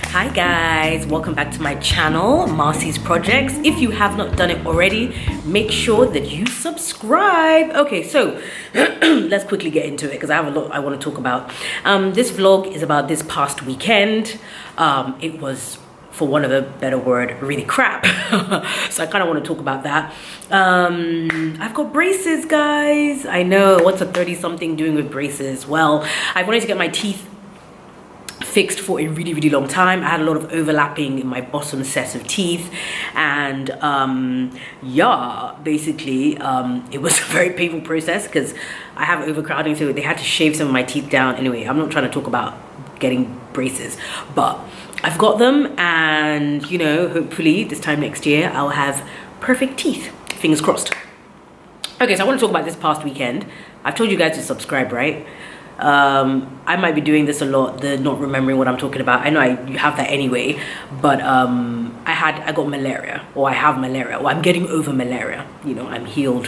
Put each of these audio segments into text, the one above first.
Hi guys, welcome back to my channel, Marcy's Projects. If you have not done it already, make sure that you subscribe. Okay, so let's quickly get into it because I have a lot I want to talk about. This vlog is about this past weekend. It was, for want of a better word, really crap. So I kind of want to talk about that. I've got braces, guys. I know, what's a 30-something doing with braces? Well, I wanted to get my teeth fixed for a really long time. I had a lot of overlapping in my bottom set of teeth, and yeah, basically it was a very painful process because I have overcrowding, so they had to shave some of my teeth down. Anyway, I'm not trying to talk about getting braces, but I've got them, and you know, hopefully this time next year I'll have perfect teeth, fingers crossed. Okay, so I want to talk about this past weekend. I've told you guys to subscribe, right? I might be doing this a lot, the not remembering what I'm talking about. I know you have that anyway, but I got malaria, or I have malaria, or I'm getting over malaria. You know, I'm healed.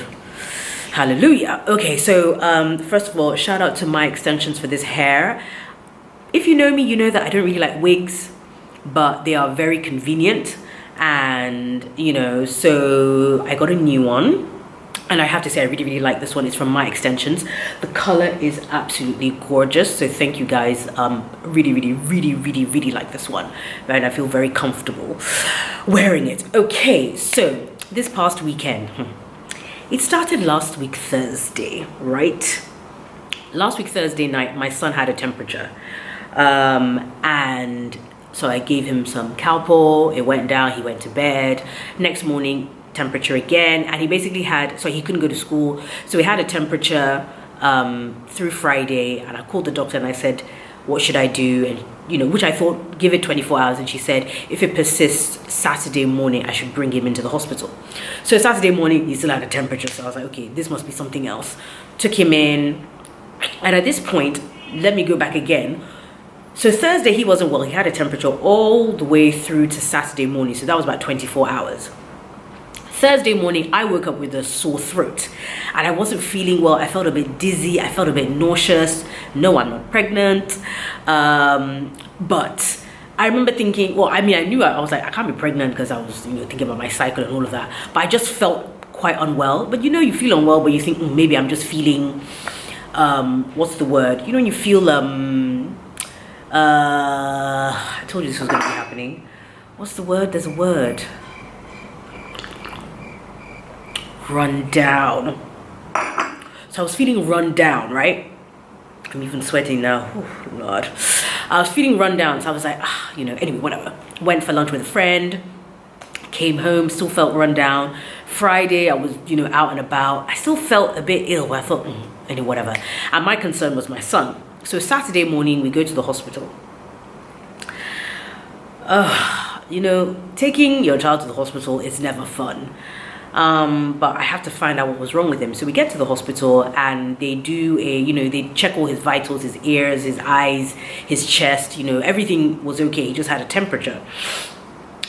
Hallelujah. Okay, so first of all, shout out to my extensions for this hair. If you know me, you know that I don't really like wigs, but they are very convenient, and you know, so I got a new one. And I have to say, I really like this one. It's from My Extensions. The color is absolutely gorgeous. So thank you guys. Really like this one. Right? I feel very comfortable wearing it. Okay, so this past weekend, it started last week Thursday, right? Last week Thursday night, my son had a temperature. And so I gave him some Calpol. It went down. He went to bed. Next morning, temperature again, and he basically had, so he couldn't go to school, so he had a temperature through Friday, and I called the doctor and I said, what should I do? And you know, which I thought, give it 24 hours, and she said if it persists, Saturday morning I should bring him into the hospital. So Saturday morning he still had a temperature, so I was like, okay, this must be something else. Took him in, and at this point, let me go back again. So Thursday he wasn't well, he had a temperature all the way through to Saturday morning, so that was about 24 hours. Thursday morning, I woke up with a sore throat and I wasn't feeling well. I felt a bit dizzy. I felt a bit nauseous. No, I'm not pregnant. But I remember thinking, well, I mean, I was like, I can't be pregnant because I was, you know, thinking about my cycle and all of that. But I just felt quite unwell. But you know, you feel unwell, but you think, maybe I'm just feeling, what's the word? You know, when you feel, I told you this was going to be happening. What's the word? There's a word. Run down. So I was feeling run down, right? I'm even sweating now. Oh Lord. I was feeling run down, so I was like, you know, anyway, whatever. Went for lunch with a friend, came home, still felt run down. Friday, I was, you know, out and about. I still felt a bit ill, but I thought, anyway, whatever. And my concern was my son. So Saturday morning, we go to the hospital. You know, taking your child to the hospital is never fun. But I have to find out what was wrong with him. So we get to the hospital and they do they check all his vitals, his ears, his eyes, his chest, you know, everything was okay. He just had a temperature.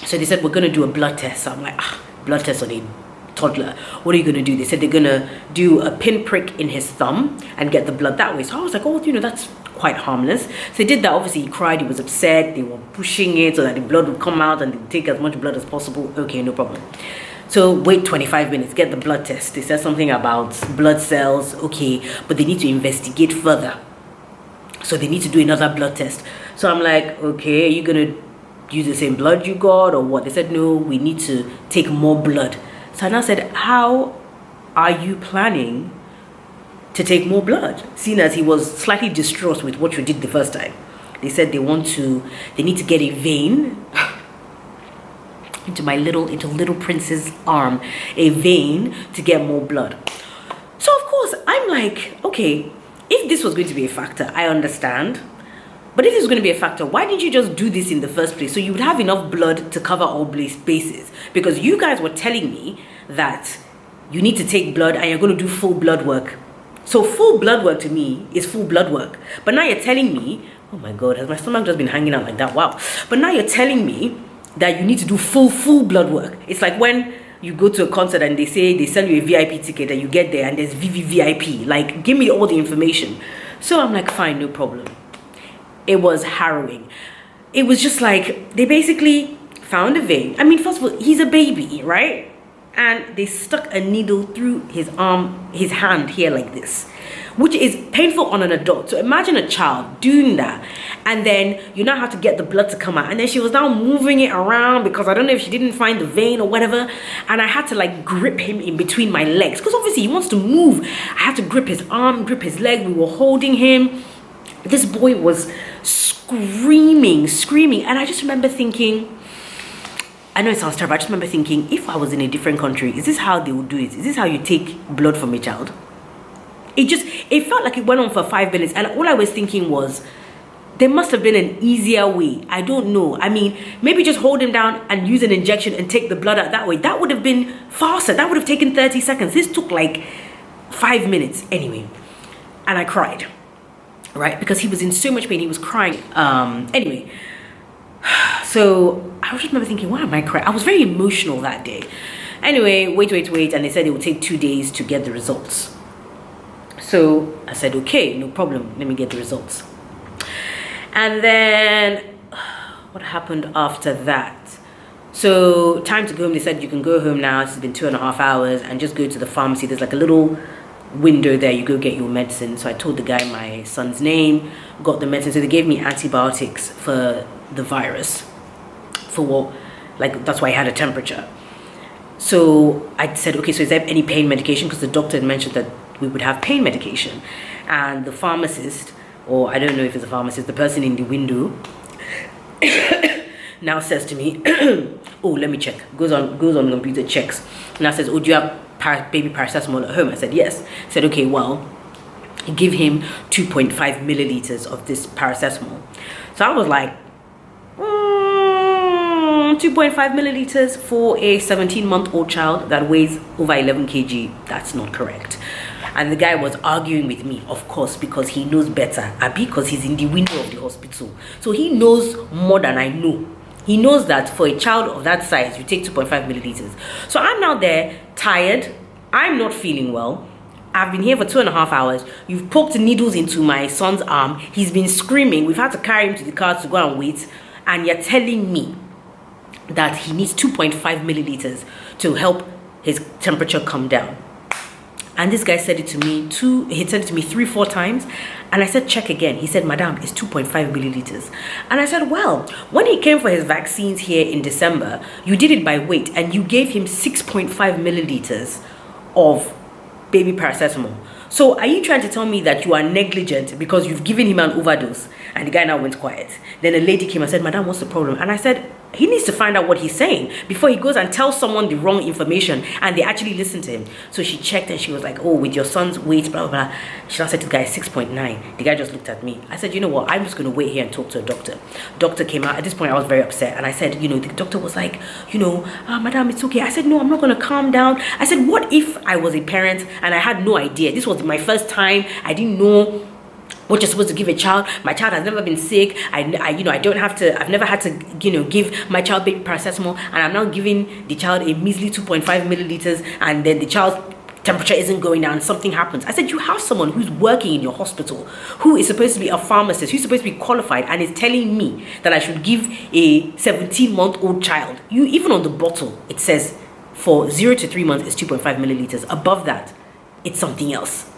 So they said, we're going to do a blood test. So I'm like, blood test on a toddler. What are you going to do? They said they're going to do a pinprick in his thumb and get the blood that way. So I was like, oh, you know, that's quite harmless. So they did that. Obviously he cried, he was upset. They were pushing it so that the blood would come out and they would take as much blood as possible. Okay, no problem. So wait 25 minutes, get the blood test. They said something about blood cells, okay, but they need to investigate further. So they need to do another blood test. So I'm like, okay, are you gonna use the same blood you got or what? They said, no, we need to take more blood. So I now said, how are you planning to take more blood? Seeing as he was slightly distraught with what you did the first time. They said they need to get a vein into little Prince's arm, a vein to get more blood. So of course I'm like, okay, if this was going to be a factor, I understand. But if this was going to be a factor, why didn't you just do this in the first place? So you would have enough blood to cover all bases. Because you guys were telling me that you need to take blood and you're going to do full blood work. So full blood work to me is full blood work. But now you're telling me, oh my God, has my stomach just been hanging out like that? Wow. But now you're telling me that you need to do full blood work. It's like when you go to a concert and they say they sell you a VIP ticket and you get there and there's VVVIP. Like, give me all the information. So I'm like, fine, no problem. It was harrowing. It was just like, they basically found a vein. I mean, first of all, he's a baby, right? And they stuck a needle through his arm, his hand here like this, which is painful on an adult. So imagine a child doing that, and then you now have to get the blood to come out. And then she was now moving it around because I don't know if she didn't find the vein or whatever. And I had to like grip him in between my legs because obviously he wants to move. I had to grip his arm, grip his leg. We were holding him. This boy was screaming. And I just remember thinking, I know it sounds terrible, I just remember thinking, if I was in a different country, is this how they would do it? Is this how you take blood from a child? It felt like it went on for 5 minutes, and all I was thinking was, there must have been an easier way. I don't know. I mean, maybe just hold him down and use an injection and take the blood out that way. That would have been faster. That would have taken 30 seconds. This took like 5 minutes anyway. And I cried, right? Because he was in so much pain. He was crying. Anyway. So I just remember thinking, why am I crying? I was very emotional that day. Anyway, wait. And they said it would take 2 days to get the results. So I said, okay, no problem. Let me get the results. And then what happened after that? So time to go home. They said, you can go home now. It's been 2.5 hours and just go to the pharmacy. There's like a little window there. You go get your medicine. So I told the guy my son's name, got the medicine. So they gave me antibiotics for the virus, for what, like, that's why I had a temperature. So I said, okay, so is there any pain medication? Because the doctor had mentioned that we would have pain medication. And the pharmacist, or I don't know if it's a pharmacist, the person in the window now says to me, oh, let me check. Goes on the computer, checks. Now says, oh, do you have baby paracetamol at home? I said, yes. Said, okay, well, give him 2.5 milliliters of this paracetamol. So I was like, 2.5 milliliters for a 17-month-old child that weighs over 11 kg. That's not correct. And the guy was arguing with me, of course, because he knows better, and because he's in the window of the hospital. So he knows more than I know. He knows that for a child of that size, you take 2.5 milliliters. So I'm now there, tired. I'm not feeling well. I've been here for 2.5 hours. You've poked needles into my son's arm. He's been screaming. We've had to carry him to the car to go and wait. And you're telling me that he needs 2.5 milliliters to help his temperature come down. And this guy said it to me, he said it to me 3-4 times. And I said, check again. He said, madam, it's 2.5 milliliters. And I said, well, when he came for his vaccines here in December, you did it by weight and you gave him 6.5 milliliters of baby paracetamol. So are you trying to tell me that you are negligent because you've given him an overdose? And the guy now went quiet. Then a lady came and said, madam, what's the problem? And I said, he needs to find out what he's saying before he goes and tells someone the wrong information and they actually listen to him. So she checked and she was like, oh, with your son's weight, blah, blah, blah. She now said to the guy, 6.9. The guy just looked at me. I said, you know what? I'm just going to wait here and talk to a doctor. Doctor came out. At this point, I was very upset. And I said, you know, the doctor was like, you know, madam, it's okay. I said, no, I'm not going to calm down. I said, what if I was a parent and I had no idea? This was my first time. I didn't know what you're supposed to give a child. My child has never been sick. I've never had to, give my child baby paracetamol, and I'm now giving the child a measly 2.5 milliliters, and then the child's temperature isn't going down, something happens. I said, you have someone who's working in your hospital, who is supposed to be a pharmacist, who's supposed to be qualified, and is telling me that I should give a 17-month-old child. Even on the bottle, it says for 0 to 3 months, it's 2.5 milliliters. Above that, it's something else.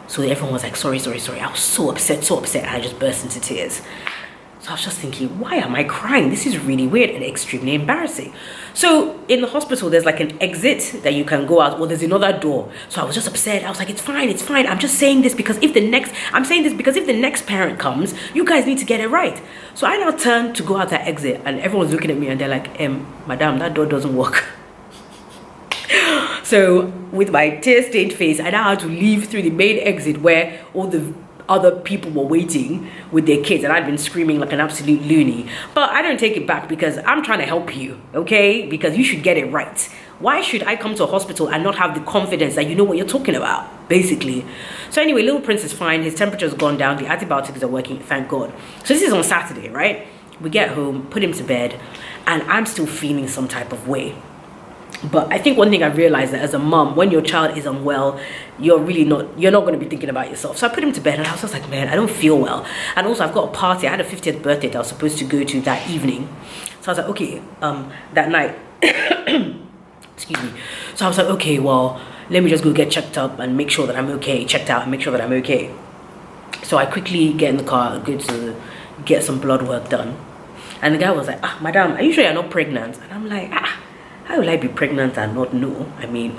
So everyone was like, sorry. I was so upset. And I just burst into tears. So I was just thinking, why am I crying? This is really weird and extremely embarrassing. So in the hospital, there's like an exit that you can go out, or there's another door. So I was just upset. I was like, it's fine. I'm just saying this because if the next parent comes, you guys need to get it right. So I now turned to go out that exit, and everyone's looking at me and they're like, madam, that door doesn't work. So with my tear-stained face, I now had to leave through the main exit where all the other people were waiting with their kids, and I'd been screaming like an absolute loony. But I don't take it back because I'm trying to help you, okay? Because you should get it right. Why should I come to a hospital and not have the confidence that you know what you're talking about, basically? So anyway, little Prince is fine. His temperature's gone down. The antibiotics are working, thank God. So this is on Saturday, right? We get home, put him to bed, and I'm still feeling some type of way. But I think one thing I've realized that as a mom, when your child is unwell, you're not going to be thinking about yourself. So I put him to bed and I was just like, man, I don't feel well. And also I've got a party. I had a 50th birthday that I was supposed to go to that evening. So I was like, okay, that night, excuse me. So I was like, okay, well, let me just go get checked up and make sure that I'm okay, checked out and make sure that I'm okay. So I quickly get in the car, go to get some blood work done. And the guy was like, madam, are you sure you're not pregnant? And I'm like, how will I be pregnant and not know? I mean,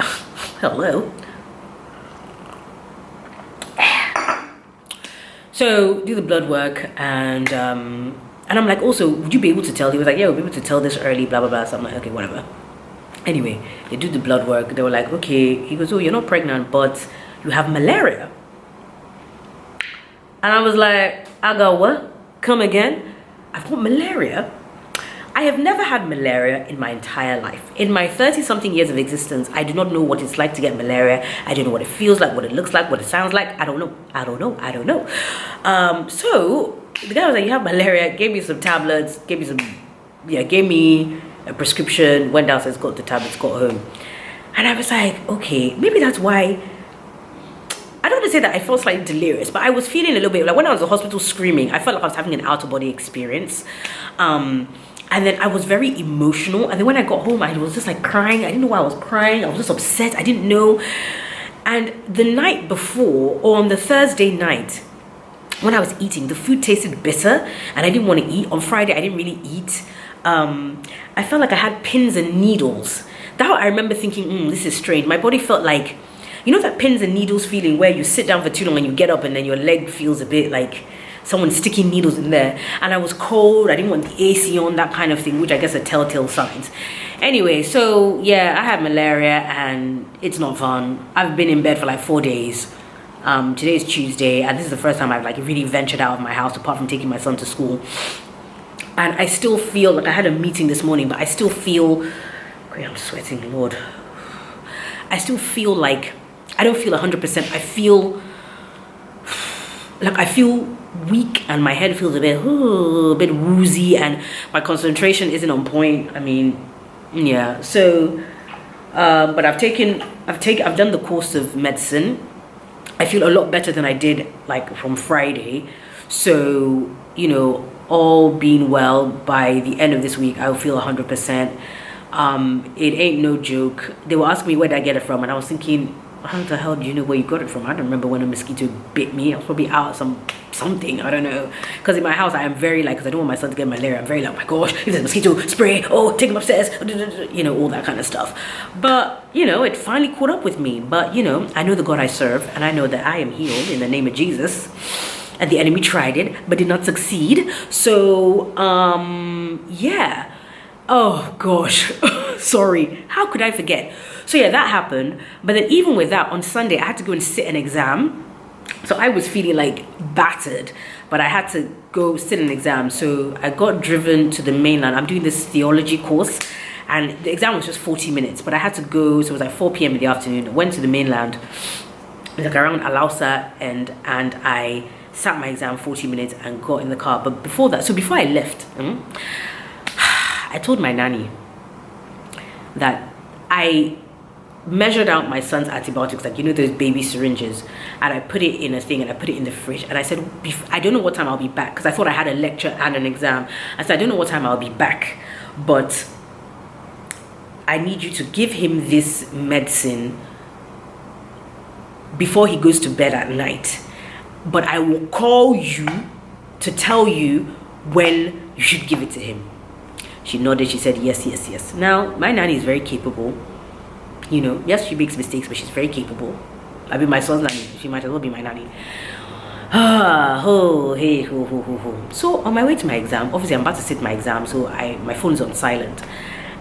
hello. So do the blood work and I'm like, also, would you be able to tell? He was like, yeah, we'll be able to tell this early, blah, blah, blah. So I'm like, okay, whatever. Anyway, they do the blood work. They were like, okay. He goes, oh, you're not pregnant, but you have malaria. And I was like, I got what? Come again? I've got malaria? I have never had malaria in my entire life. In my 30-something years of existence, I do not know what it's like to get malaria. I don't know what it feels like, what it looks like, what it sounds like. I don't know. So the guy was like, you have malaria, gave me some tablets, gave me a prescription, went downstairs, got the tablets, got home. And I was like, okay, maybe that's why. I don't want to say that I felt slightly delirious, but I was feeling a little bit like when I was in the hospital screaming, I felt like I was having an out-of-body experience. And then I was very emotional. And then when I got home, I was just like crying. I didn't know why I was crying. I was just upset. I didn't know. And the night before, or on the Thursday night, when I was eating, the food tasted bitter and I didn't want to eat. On Friday, I didn't really eat. I felt like I had pins and needles. That I remember thinking, this is strange. My body felt like, you know that pins and needles feeling where you sit down for too long and you get up and then your leg feels a bit like someone sticking needles in there. And I was cold. I didn't want the AC on, that kind of thing, which I guess are telltale signs. Anyway, so yeah, I had malaria and it's not fun. I've been in bed for like 4 days. Today is Tuesday and this is the first time I've like really ventured out of my house apart from taking my son to school. And I still feel like I had a meeting this morning, but I still feel, great, I'm sweating, Lord. I still feel like, I don't feel 100%. I feel weak and my head feels a bit woozy and my concentration isn't on point. I mean, yeah. So, but I've done the course of medicine. I feel a lot better than I did like from Friday. So, you know, all being well, by the end of this week, I'll feel 100%. It ain't no joke. They were asking me where did I get it from, and I was thinking, how the hell do you know where you got it from? I don't remember when a mosquito bit me. I was probably out something, I don't know. Because in my house, I am very like, because I don't want my son to get malaria, I'm very like, oh my gosh, if there's a mosquito, spray, oh, take him upstairs, you know, all that kind of stuff. But, you know, it finally caught up with me. But, you know, I know the God I serve, and I know that I am healed in the name of Jesus. And the enemy tried it, but did not succeed. So, yeah. Oh, gosh. Sorry. How could I forget? So, yeah, that happened. But then even with that, on Sunday, I had to go and sit an exam. So I was feeling like battered, but I had to go sit an exam. So I got driven to the mainland. I'm doing this theology course. And the exam was just 40 minutes. But I had to go. So it was like 4 p.m. in the afternoon. I went to the mainland. It was like around Alausa. And I sat my exam 40 minutes and got in the car. But before that, so before I left, I told my nanny that I measured out my son's antibiotics, like, you know, those baby syringes, and I put it in a thing and I put it in the fridge. And I said, I don't know what time I'll be back, because I thought I had a lecture and an exam. I said, I don't know what time I'll be back, but I need you to give him this medicine before he goes to bed at night. But I will call you to tell you when you should give it to him. She nodded. She said, yes, yes, yes. Now, my nanny is very capable. You know, yes, she makes mistakes, but she's very capable. I mean, my son's nanny. She might as well be my nanny. So, on my way to my exam, obviously, I'm about to sit my exam, so my phone's on silent.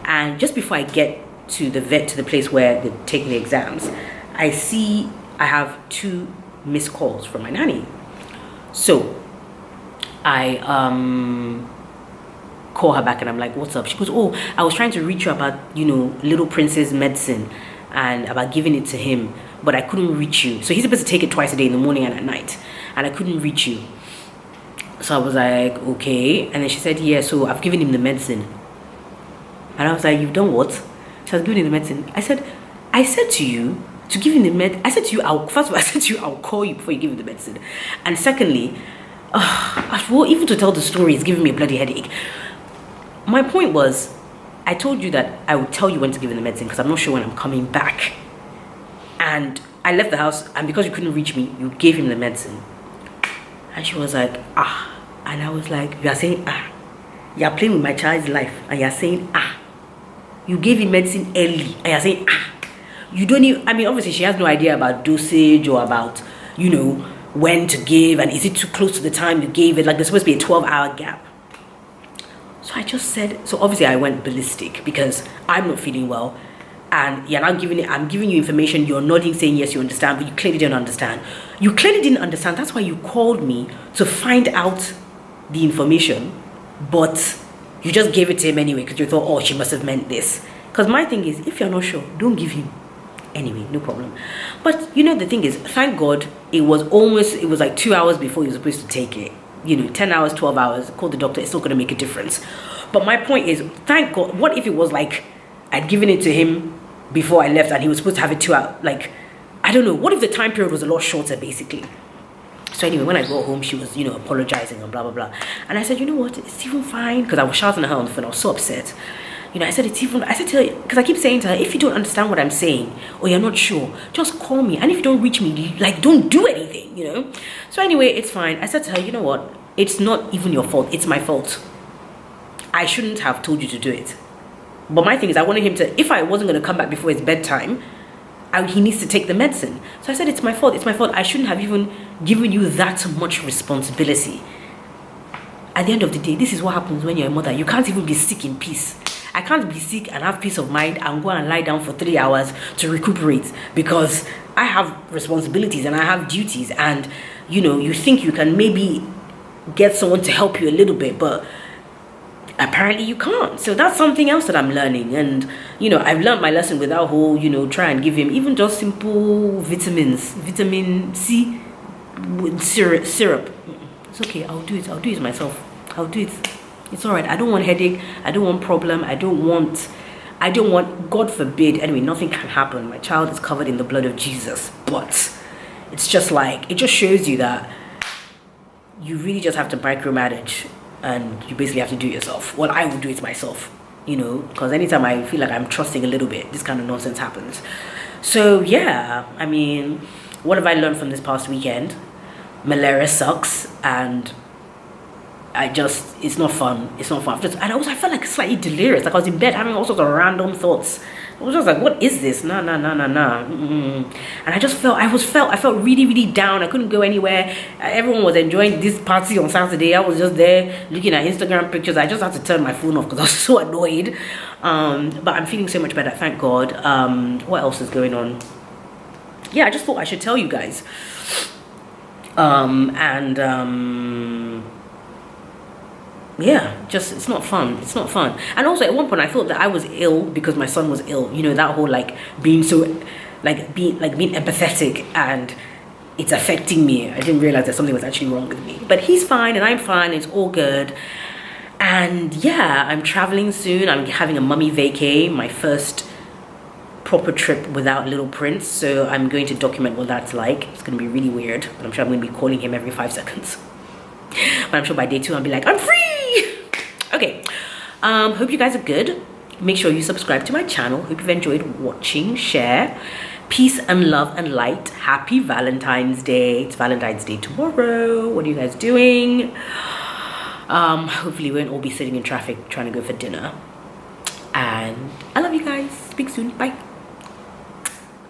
And just before I get to the place where they're taking the exams, I see I have 2 missed calls from my nanny. So I call her back and I'm like, what's up? She goes, oh, I was trying to reach you about, you know, little prince's medicine and about giving it to him, but I couldn't reach you. So he's supposed to take it twice a day, in the morning and at night, and I couldn't reach you. So I was like, okay. And then she said, yeah, so I've given him the medicine. And I was like, you've done what? She was giving him the medicine. I said to you to give him the med. I said to you, first of all, I said to you, I'll call you before you give him the medicine. And secondly, well, even to tell the story is giving me a bloody headache. My point was, I told you that I would tell you when to give him the medicine because I'm not sure when I'm coming back. And I left the house, and because you couldn't reach me, you gave him the medicine. And she was like, and I was like, you are saying you're playing with my child's life, and you're saying you gave him medicine early, and you're saying you don't even, I mean, obviously she has no idea about dosage or about, you know, when to give, and is it too close to the time you gave it, like there's supposed to be a 12-hour gap. So I just said, so obviously I went ballistic because I'm not feeling well, and you're now I'm giving you information, you're nodding saying yes you understand, but you clearly didn't understand. You clearly didn't understand. That's why you called me to find out the information, but you just gave it to him anyway because you thought, oh, she must have meant this. Because my thing is, if you're not sure, don't give him. Anyway, no problem. But you know, the thing is, thank God it was like 2 hours before you were supposed to take it. You know, 10 hours, 12 hours, call the doctor, it's not going to make a difference. But my point is, thank God, what if it was like I'd given it to him before I left and he was supposed to have it 2 hours, like, I don't know, what if the time period was a lot shorter basically? So anyway, when I got home, she was, you know, apologizing and blah, blah, blah. And I said, you know what, it's even fine, because I was shouting at her on the phone, I was so upset. You know, I said to her, because I keep saying to her, if you don't understand what I'm saying, or you're not sure, just call me. And if you don't reach me, like, don't do anything, you know? So anyway, it's fine. I said to her, you know what? It's not even your fault. It's my fault. I shouldn't have told you to do it. But my thing is, I wanted him to, if I wasn't going to come back before his bedtime, he needs to take the medicine. So I said, it's my fault. It's my fault. I shouldn't have even given you that much responsibility. At the end of the day, this is what happens when you're a mother. You can't even be sick in peace. I can't be sick and have peace of mind and go and lie down for 3 hours to recuperate because I have responsibilities and I have duties, and you know, you think you can maybe get someone to help you a little bit, but apparently you can't. So that's something else that I'm learning. And you know, I've learned my lesson with that whole, you know, try and give him even just simple vitamins, vitamin C with syrup. It's okay, I'll do it myself. I'll do it. It's all right. I don't want headache. I don't want problem. I don't want, God forbid, anyway, nothing can happen. My child is covered in the blood of Jesus. But it's just like, it just shows you that you really just have to micromanage, and you basically have to do it yourself. Well, I will do it myself, you know, because anytime I feel like I'm trusting a little bit, this kind of nonsense happens. So yeah, I mean, what have I learned from this past weekend? Malaria sucks, and it's not fun. It's not fun. I felt like slightly delirious. Like I was in bed having all sorts of random thoughts. I was just like, what is this? Nah. And I felt really, really down. I couldn't go anywhere. Everyone was enjoying this party on Saturday. I was just there looking at Instagram pictures. I just had to turn my phone off because I was so annoyed. But I'm feeling so much better, thank God. What else is going on? Yeah, I just thought I should tell you guys. Yeah, just, it's not fun. And also at one point I thought that I was ill because my son was ill. You know, that whole being empathetic and it's affecting me. I didn't realize that something was actually wrong with me. But he's fine and I'm fine. It's all good. And yeah, I'm traveling soon. I'm having a mummy vacay, my first proper trip without little Prince. So I'm going to document what that's like. It's going to be really weird. But I'm sure I'm going to be calling him every 5 seconds. But I'm sure by day 2 I'll be like, I'm free. Okay, hope you guys are good. Make sure you subscribe to my channel. Hope you've enjoyed watching. Share. Peace and love and light. Happy Valentine's Day. It's Valentine's Day tomorrow. What are you guys doing? Hopefully we won't all be sitting in traffic trying to go for dinner. And I love you guys. Speak soon. Bye.